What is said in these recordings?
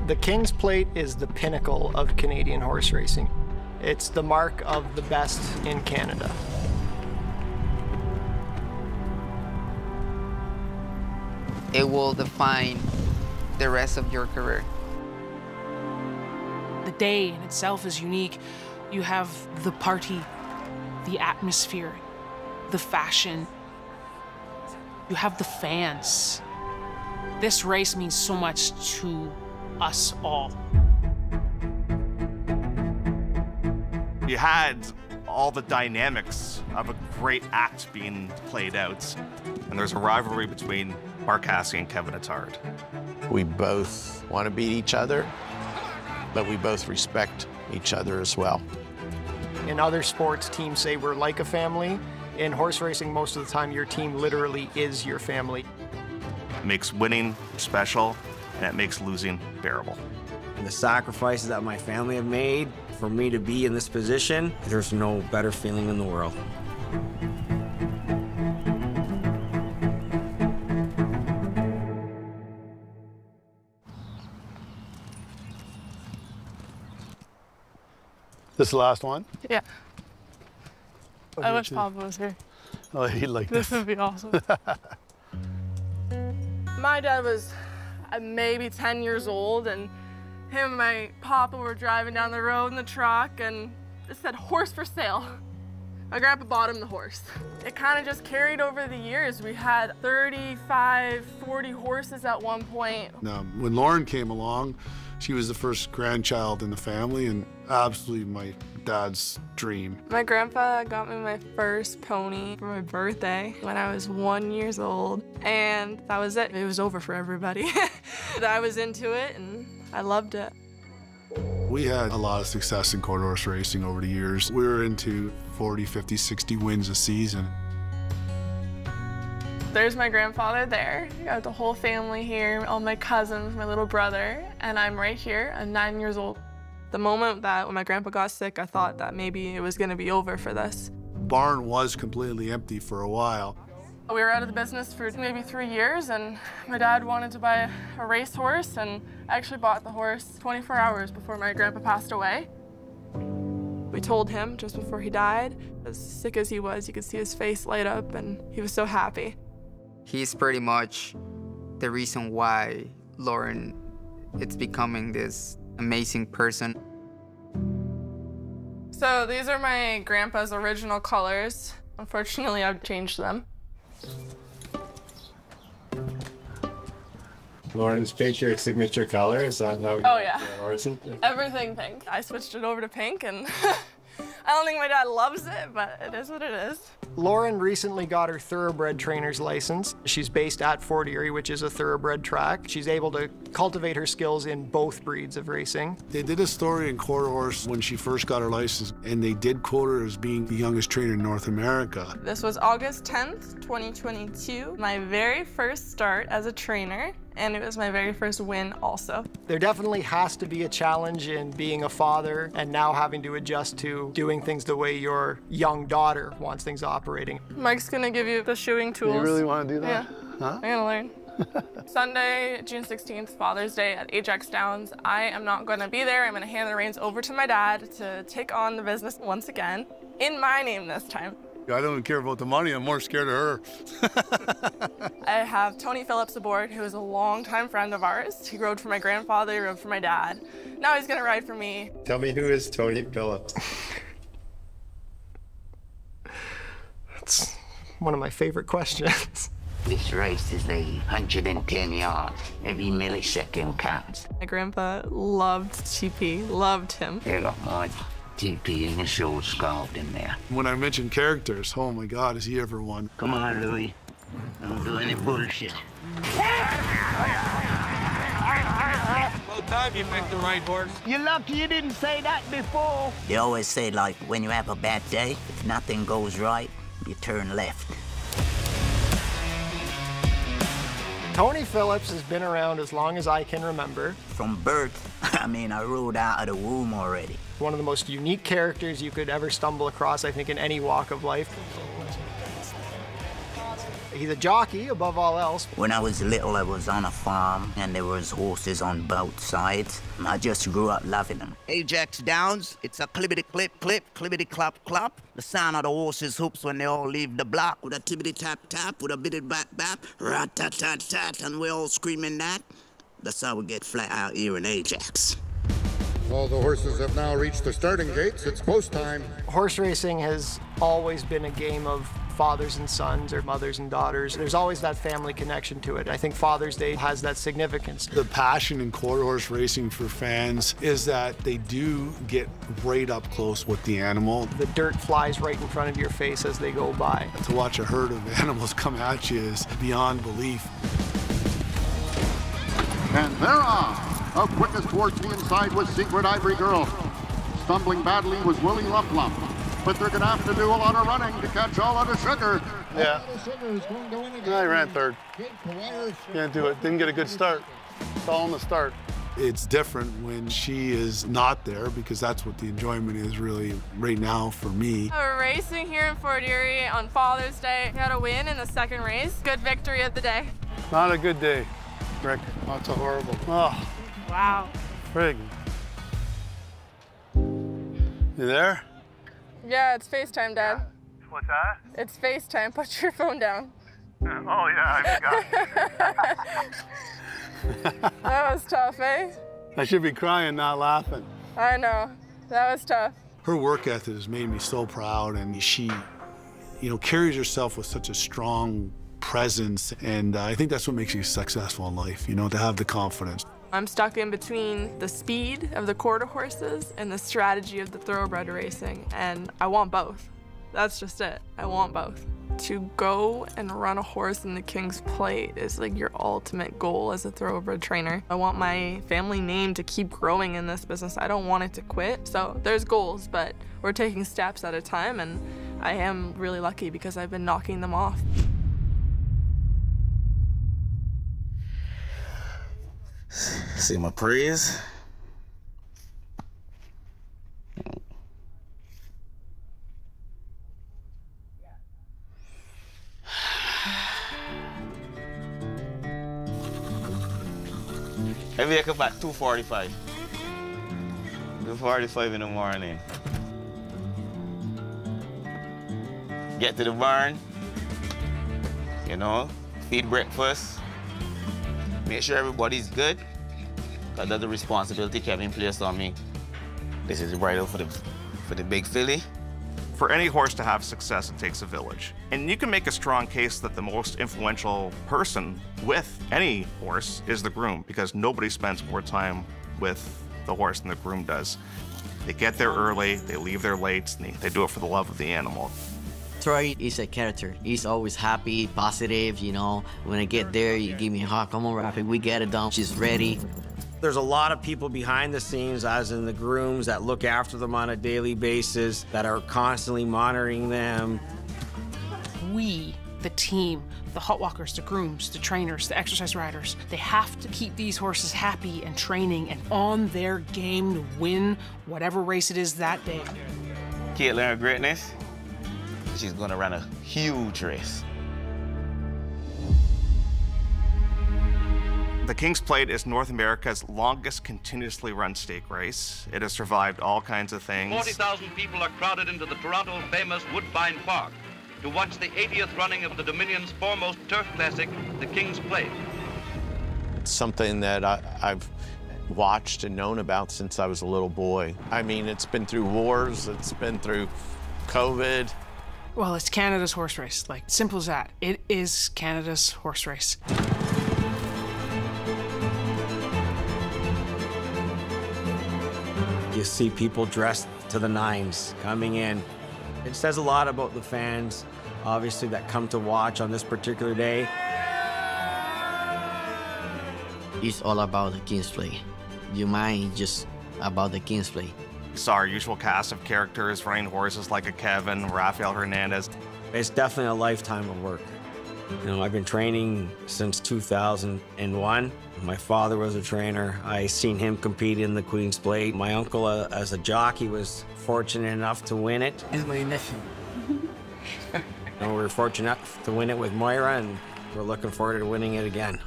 The King's Plate is the pinnacle of Canadian horse racing. It's the mark of the best in Canada. It will define the rest of your career. The day in itself is unique. You have the party, the atmosphere, the fashion. You have the fans. This race means so much to us all. You had all the dynamics of a great act being played out. And there's a rivalry between Mark Casse and Kevin Attard. We both want to beat each other, but we both respect each other as well. In other sports, teams say we're like a family. In horse racing, most of the time, your team literally is your family. It makes winning special, and it makes losing bearable. And the sacrifices that my family have made for me to be in this position, there's no better feeling in the world. This is the last one? Yeah. Oh, I wish Papa was here. Oh, he'd like This would be awesome. My dad was maybe 10 years old, and him and my papa were driving down the road in the truck, and it said horse for sale. My grandpa bought him the horse. It kind of just carried over the years. We had 35, 40 horses at one point. When Lauren came along, she was the first grandchild in the family and absolutely my dad's dream. My grandpa got me my first pony for my birthday when I was 1 year old, and that was it. It was over for everybody. I was into it, and I loved it. We had a lot of success in quarter horse racing over the years. We were into 40, 50, 60 wins a season. There's my grandfather there. You got the whole family here, all my cousins, my little brother, and I'm right here. I'm 9 years old. The moment that when my grandpa got sick, I thought that maybe it was gonna be over for this. Barn was completely empty for a while. We were out of the business for maybe 3 years, and my dad wanted to buy a racehorse, and I actually bought the horse 24 hours before my grandpa passed away. We told him just before he died. As sick as he was, you could see his face light up, and he was so happy. He's pretty much the reason why Lauren is becoming this amazing person. So these are my grandpa's original colors. Unfortunately, I've changed them. Lauren's picture, signature color, is that how? Oh yeah. Everything pink. I switched it over to pink, and I don't think my dad loves it, but it is what it is. Lauren recently got her thoroughbred trainer's license. She's based at Fort Erie, which is a thoroughbred track. She's able to cultivate her skills in both breeds of racing. They did a story in quarter horse when she first got her license, and they did quote her as being the youngest trainer in North America. This was August 10th, 2022, my very first start as a trainer, and it was my very first win also. There definitely has to be a challenge in being a father and now having to adjust to doing things the way your young daughter wants things operating. Mike's gonna give you the shoeing tools. You really want to do that? Yeah, Huh? I'm gonna learn. Sunday, June 16th, Father's Day at Ajax Downs. I am not gonna be there. I'm gonna hand the reins over to my dad to take on the business once again, in my name this time. I don't care about the money, I'm more scared of her. I have Tony Phillips aboard, who is a longtime friend of ours. He rode for my grandfather, he rode for my dad. Now he's gonna ride for me. Tell me, who is Tony Phillips? That's one of my favorite questions. This race is 110 yards. Every millisecond counts. My grandpa loved TP, loved him. They got my TP initials scarved in there. When I mentioned characters, oh my God, has he ever won? Come on, Louis. Don't do any bullshit. About time you picked the right horse. You're lucky you didn't say that before. They always say, like, when you have a bad day, if nothing goes right, you turn left. Tony Phillips has been around as long as I can remember. From birth, I mean, I rode out of the womb already. One of the most unique characters you could ever stumble across, I think, in any walk of life. He's a jockey above all else. When I was little, I was on a farm, and there was horses on both sides. I just grew up loving them. Ajax Downs, it's a clippity-clip, clip, clippity-clop-clop. The sound of the horses' hoops when they all leave the block with a tippity-tap-tap, with a bitty-bap-bap, rat-tat-tat-tat, and we're all screaming that. That's how we get flat out here in Ajax. All the horses have now reached the starting gates. It's post time. Horse racing has always been a game of fathers and sons or mothers and daughters. There's always that family connection to it. I think Father's Day has that significance. The passion in quarter horse racing for fans is that they do get right up close with the animal. The dirt flies right in front of your face as they go by. To watch a herd of animals come at you is beyond belief. And they're off. Up quickest towards the inside was Secret Ivory Girl. Stumbling badly was Willie Lump Lump. But they're going to have to do a lot of running to catch all of the sugar. Yeah. I ran third. Can't do it. Didn't get a good start. It's all in the start. It's different when she is not there because that's what the enjoyment is really right now for me. We're racing here in Fort Erie on Father's Day. We had a win in the second race. Good victory of the day. Not a good day, Rick. Oh, it's a horrible. Oh. Wow. Frig. You there? Yeah, it's FaceTime, Dad. What's that? It's FaceTime. Put your phone down. Oh, yeah, I forgot. That was tough, eh? I should be crying, not laughing. I know. That was tough. Her work ethic has made me so proud, and she, carries herself with such a strong presence, and I think that's what makes you successful in life, to have the confidence. I'm stuck in between the speed of the quarter horses and the strategy of the thoroughbred racing, and I want both. That's just it. I want both. To go and run a horse in the King's Plate is like your ultimate goal as a thoroughbred trainer. I want my family name to keep growing in this business. I don't want it to quit. So there's goals, but we're taking steps at a time, and I am really lucky because I've been knocking them off. See my praise. I wake up at 2:45. 2:45 in the morning. Get to the barn, feed breakfast. Make sure everybody's good, because that's the responsibility Kevin placed on me. This is the bridle for the big filly. For any horse to have success, it takes a village. And you can make a strong case that the most influential person with any horse is the groom, because nobody spends more time with the horse than the groom does. They get there early, they leave there late, and they do it for the love of the animal. Troy is a character. He's always happy, positive, When I get there, you give me a hug, come on, Rapid, we get it done. She's ready. There's a lot of people behind the scenes, as in the grooms, that look after them on a daily basis, that are constantly monitoring them. We, the team, the hot walkers, the grooms, the trainers, the exercise riders, they have to keep these horses happy and training and on their game to win whatever race it is that day. Caitlin, her greatness, she's gonna run a huge race. The King's Plate is North America's longest continuously run stake race. It has survived all kinds of things. 40,000 people are crowded into the Toronto famous Woodbine Park to watch the 80th running of the Dominion's foremost turf classic, the King's Plate. It's something that I've watched and known about since I was a little boy. I mean, it's been through wars, it's been through COVID. Well, it's Canada's horse race, simple as that. It is Canada's horse race. You see people dressed to the nines coming in. It says a lot about the fans, obviously, that come to watch on this particular day. It's all about the King's Plate. Your mind is just about the King's Plate. We saw our usual cast of characters running horses like a Kevin, Rafael Hernandez. It's definitely a lifetime of work. I've been training since 2001. My father was a trainer. I seen him compete in the Queen's Plate. My uncle, as a jockey, was fortunate enough to win it. It's my nephew. We were fortunate to win it with Moira, and we're looking forward to winning it again.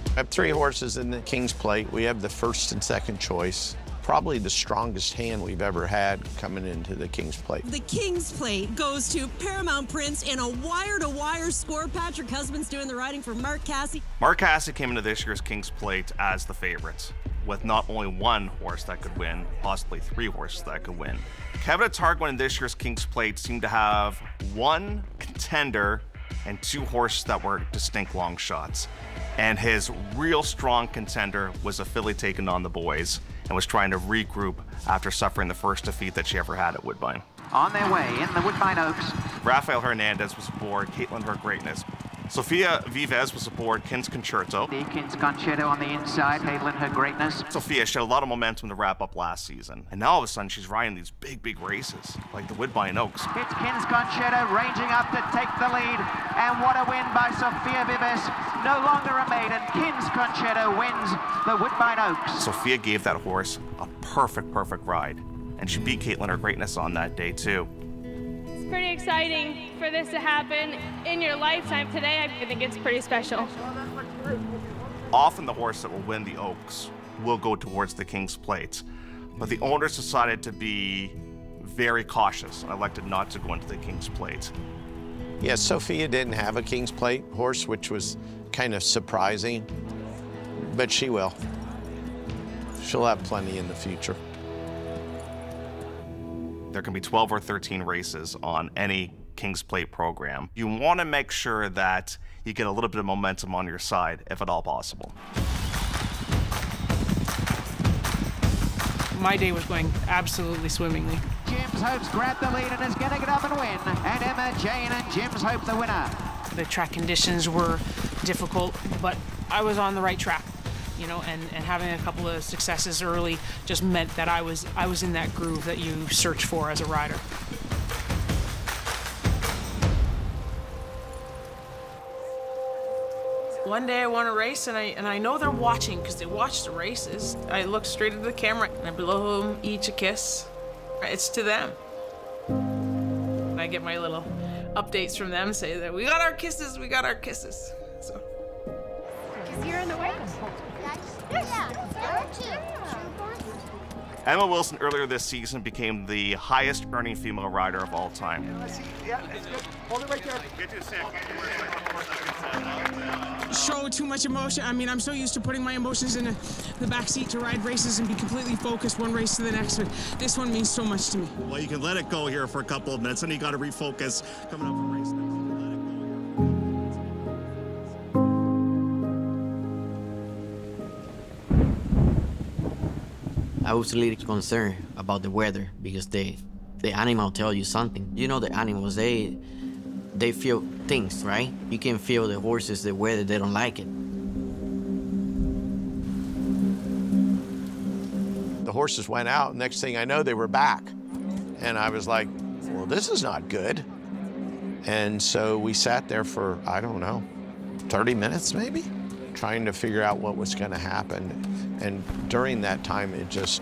I have 3 horses in the King's Plate. We have the first and second choice. Probably the strongest hand we've ever had coming into the King's Plate. The King's Plate goes to Paramount Prince in a wire-to-wire score. Patrick Husband's doing the riding for Mark Casse. Mark Casse came into this year's King's Plate as the favorite, with not only 1 horse that could win, possibly 3 horses that could win. Kevin Targwin in this year's King's Plate seemed to have 1 contender and 2 horses that were distinct long shots. And his real strong contender was a filly taking on the boys and was trying to regroup after suffering the first defeat that she ever had at Woodbine. On their way in the Woodbine Oaks. Rafael Hernandez was aboard Caitlin Her Greatness. Sofia Vives was aboard King's Concerto. The King's Concerto on the inside, Caitlin Her Greatness. Sofia, she had a lot of momentum to wrap up last season. And now all of a sudden she's riding these big races, like the Woodbine Oaks. It's King's Concerto ranging up to take the lead. And what a win by Sofia Vives. No longer a maiden. King's Concerto wins the Woodbine Oaks. Sofia gave that horse a perfect ride. And she beat Caitlin Her Greatness on that day too. Pretty exciting for this to happen in your lifetime today. I think it's pretty special. Often the horse that will win the Oaks will go towards the King's Plate, but the owners decided to be very cautious and elected not to go into the King's Plate. Yeah, Sofia didn't have a King's Plate horse, which was kind of surprising, but she will. She'll have plenty in the future. There can be 12 or 13 races on any King's Plate program. You want to make sure that you get a little bit of momentum on your side, if at all possible. My day was going absolutely swimmingly. Jim's Hope's grabbed the lead and is going to get up and win. And Emma Jane and Jim's Hope the winner. The track conditions were difficult, but I was on the right track. You know, and having a couple of successes early just meant that I was in that groove that you search for as a rider. One day I won a race, and I know they're watching because they watch the races. I look straight at the camera and I blow them each a kiss. It's to them. And I get my little updates from them, say that we got our kisses, we got our kisses. So. Because you're in the way. Emma Wilson earlier this season became the highest earning female rider of all time. Yeah, it's good. Hold it right there. Get to Show too much emotion. I mean, I'm so used to putting my emotions in the back seat to ride races and be completely focused one race to the next, but this one means so much to me. Well, you can let it go here for a couple of minutes, and you got to refocus coming up for race next. I was really concerned about the weather because the animal tell you something. You know, the animals, they feel things, right? You can feel the horses, the weather, they don't like it. The horses went out, next thing I know, they were back. And I was like, well, this is not good. And so we sat there for, I don't know, 30 minutes maybe, trying to figure out what was gonna happen. And during that time, it just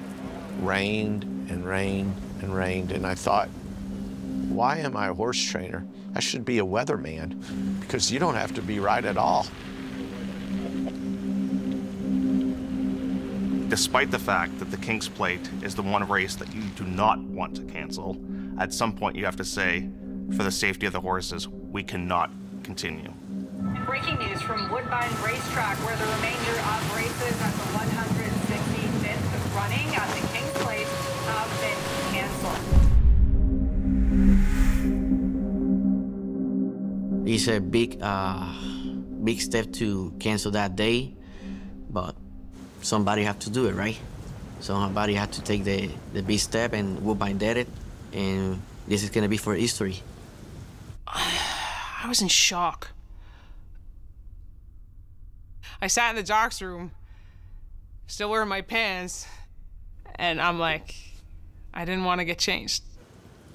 rained and rained and rained. And I thought, why am I a horse trainer? I should be a weatherman, because you don't have to be right at all. Despite the fact that the King's Plate is the one race that you do not want to cancel, at some point you have to say, for the safety of the horses, we cannot continue. Breaking news from Woodbine Racetrack, where the remainder of races at the 165th running at the King's Plate have been canceled. It's a big step to cancel that day, but somebody have to do it, right? Somebody had to take the big step, and Woodbine did it, and this is gonna be for history. I was in shock. I sat in the jocks room, still wearing my pants, and I'm like, I didn't want to get changed.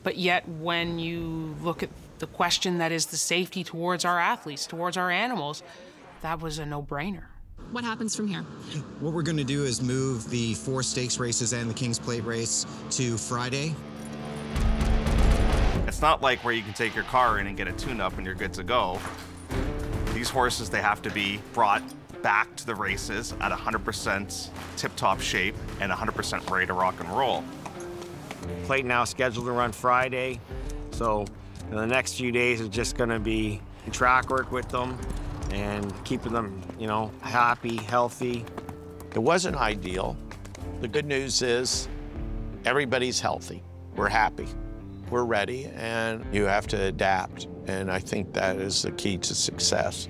But yet, when you look at the question that is the safety towards our athletes, towards our animals, that was a no-brainer. What happens from here? What we're going to do is move the 4 stakes races and the King's Plate race to Friday. If It's not like where you can take your car in and get a tune-up and you're good to go. These horses, they have to be brought back to the races at 100% tip-top shape and 100% ready to rock and roll. Plate now scheduled to run Friday, so the next few days is just going to be track work with them and keeping them, you know, happy, healthy. It wasn't ideal. The good news is everybody's healthy. We're happy. We're ready, and you have to adapt. And I think that is the key to success.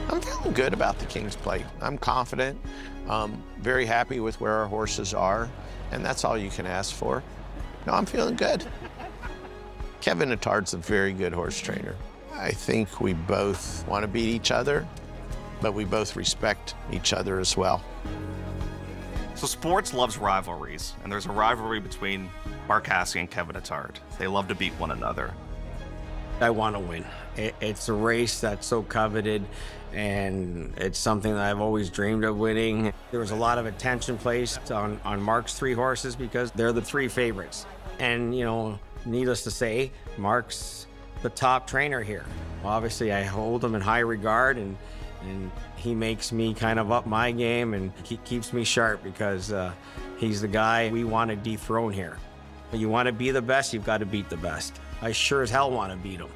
I'm feeling good about the King's Plate. I'm confident, very happy with where our horses are, and that's all you can ask for. No, I'm feeling good. Kevin Attard's a very good horse trainer. I think we both want to beat each other, but we both respect each other as well. So sports loves rivalries, and there's a rivalry between Mark Hasse and Kevin Attard. They love to beat one another. I want to win. It's a race that's so coveted, and it's something that I've always dreamed of winning. There was a lot of attention placed on Mark's 3 horses because they're the 3 favorites. And, you know, needless to say, Mark's the top trainer here. Obviously, I hold him in high regard, and he makes me kind of up my game, and he keeps me sharp because he's the guy we want to dethrone here. You want to be the best, you've got to beat the best. I sure as hell want to beat him.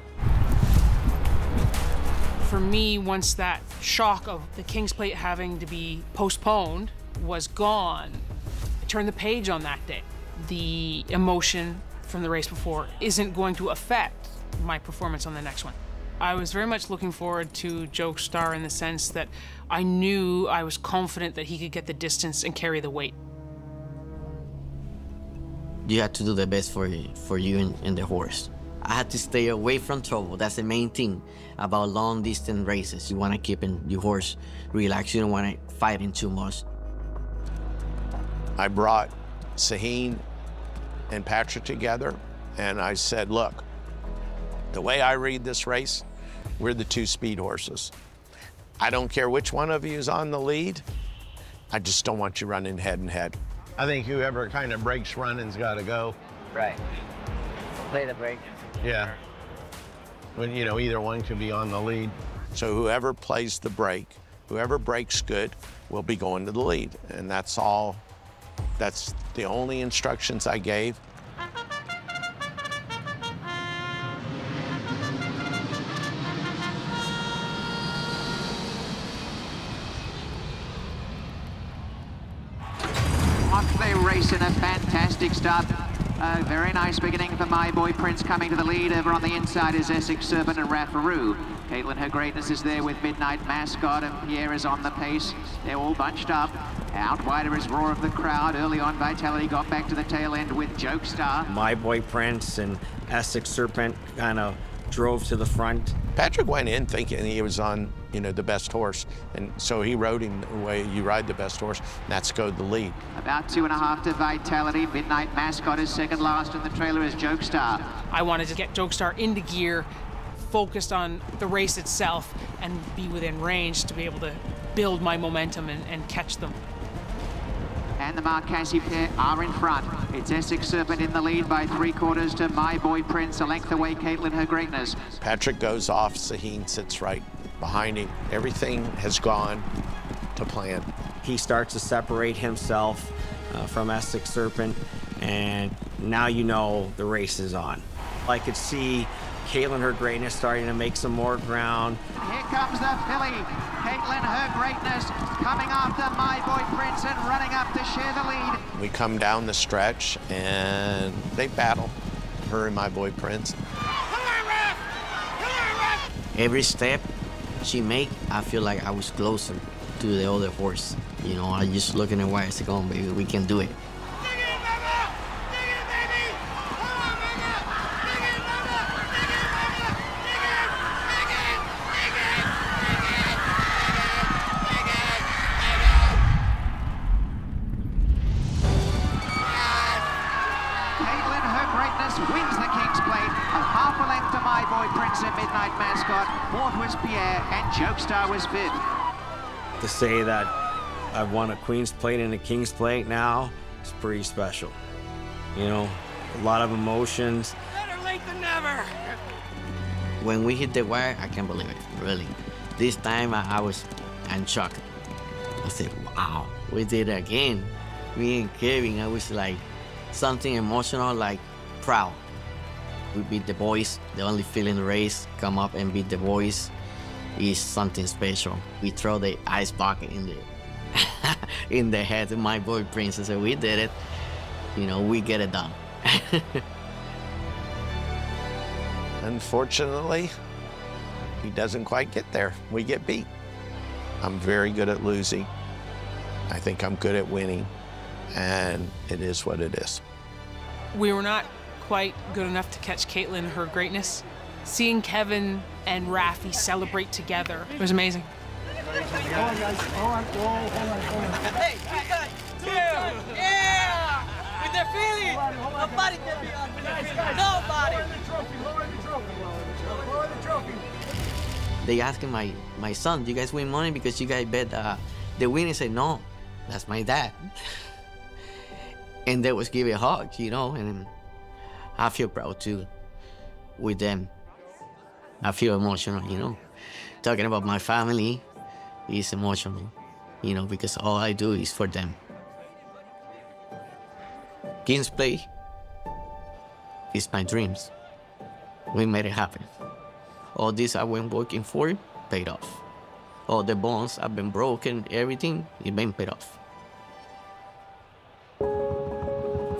For me, once that shock of the King's Plate having to be postponed was gone, I turned the page on that day. The emotion from the race before isn't going to affect my performance on the next one. I was very much looking forward to Jokestar in the sense that I knew I was confident that he could get the distance and carry the weight. You have to do the best for you and the horse. I had to stay away from trouble. That's the main thing about long distance races. You want to keep your horse relaxed. You don't want to fight him too much. I brought Saheen and Patrick together, and I said, look, the way I read this race, we're the 2 speed horses. I don't care which one of you is on the lead. I just don't want you running head and head. I think whoever kind of breaks running's got to go. Right. Play the break. Yeah. When, you know, either one could be on the lead. So whoever plays the break, whoever breaks good, will be going to the lead. And that's all. That's the only instructions I gave. They race in a fantastic start. Very nice beginning for My Boy Prince coming to the lead. Over on the inside is Essex Serpent and Raffaroo. Caitlin Her Greatness is there with Midnight Mascot, and Pierre is on the pace. They're all bunched up. Out wider is Roar of the Crowd. Early on, Vitality got back to the tail end with Jokestar. My Boy Prince and Essex Serpent kind of drove to the front. Patrick went in thinking he was on, you know, the best horse, and so he rode him the way you ride the best horse, and that's go the lead. About 2.5 to Vitality. Midnight Mascot is second last, and the trailer is Jokestar. I wanted to get Jokestar into gear, focused on the race itself, and be within range to be able to build my momentum and catch them. And the Mark Hasse pair are in front. It's Essex Serpent in the lead by 3/4 to My Boy Prince, a length away Caitlin Her Greatness. Patrick goes off, Saheen sits right behind him. Everything has gone to plan. He starts to separate himself from Essex Serpent, and now you know the race is on. I could see Caitlin Her Greatness starting to make some more ground. Here comes the filly, Caitlin Her Greatness, coming after My Boy Prince and running up to share the lead. We come down the stretch, and they battle, her and My Boy Prince. Every step she make, I feel like I was closer to the other horse. You know, I just looking at why I said, "Come on, baby, we can do it." Caitlin Her Greatness wins the King's Plate. Star was fifth. To say that I've won a Queen's Plate and a King's Plate now is pretty special. You know, a lot of emotions. Better late than never. When we hit the wire, I can't believe it, really. This time I was in shock. I said, wow, we did it again. Me and Kevin, I was like, something emotional, like proud. We beat the boys. The only feeling the race, come up and beat the boys is something special. We throw the ice bucket in the in the head of my boy Prince. I said, we did it. You know, we get it done. Unfortunately, he doesn't quite get there. We get beat. I'm very good at losing. I think I'm good at winning, and it is what it is. We were not quite good enough to catch Caitlin her greatness. Seeing Kevin and Rafi celebrate together was amazing. Hold on, guys. Hold on. Hey, yeah! With their feeling! Nobody can be on with their feeling. Nobody! Lower the trophy. They asking my son, do you guys win money because you guys bet the winner? Said, no, that's my dad. And they was giving a hug, you know, and I feel proud too with them. I feel emotional, you know. Talking about my family is emotional, you know, because all I do is for them. King's Plate is my dreams. We made it happen. All this I've been working for paid off. All the bonds I've been broken, everything, it been paid off.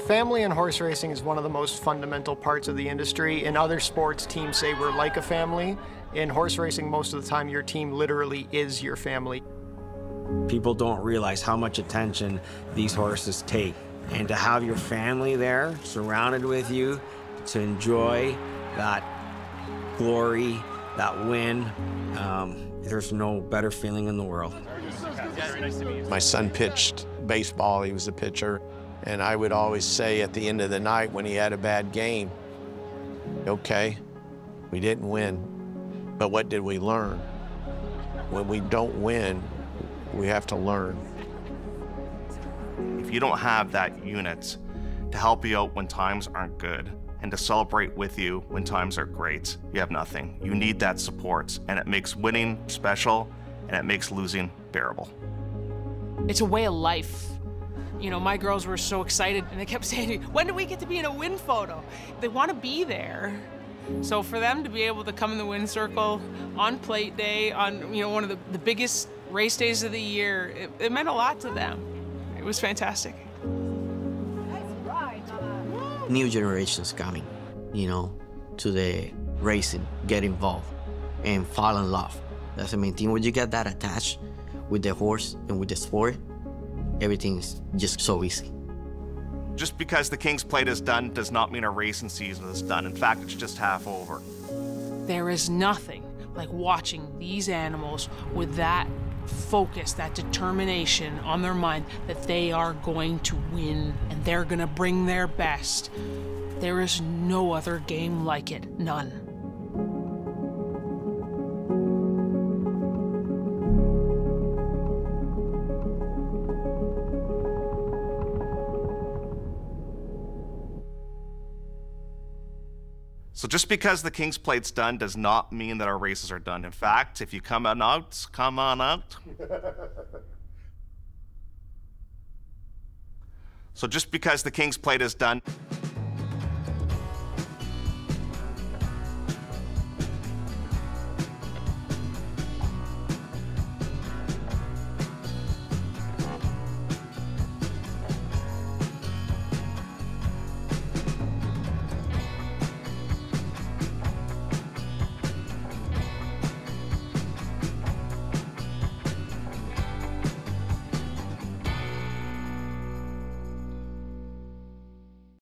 Family in horse racing is one of the most fundamental parts of the industry. In other sports, teams say we're like a family. In horse racing, most of the time, your team literally is your family. People don't realize how much attention these horses take. And to have your family there, surrounded with you, to enjoy that glory, that win, there's no better feeling in the world. My son pitched baseball, he was a pitcher, and I would always say at the end of the night when he had a bad game, okay, we didn't win, but what did we learn? When we don't win, we have to learn. If you don't have that unit to help you out when times aren't good and to celebrate with you when times are great, you have nothing. You need that support, and it makes winning special, and it makes losing bearable. It's a way of life. You know, my girls were so excited, and they kept saying to me, when do we get to be in a win photo? They want to be there. So for them to be able to come in the win circle on plate day, on, you know, one of the biggest race days of the year, it meant a lot to them. It was fantastic. New generations coming, you know, to the racing, get involved and fall in love. That's the main thing. When you get that attached with the horse and with the sport, everything's just so easy. Just because the King's Plate is done does not mean our racing season is done. In fact, it's just half over. There is nothing like watching these animals with that focus, that determination on their mind that they are going to win and they're going to bring their best. There is no other game like it, none. So just because the King's Plate's done does not mean that our races are done. In fact, if you come on out, come on out. So just because the King's Plate is done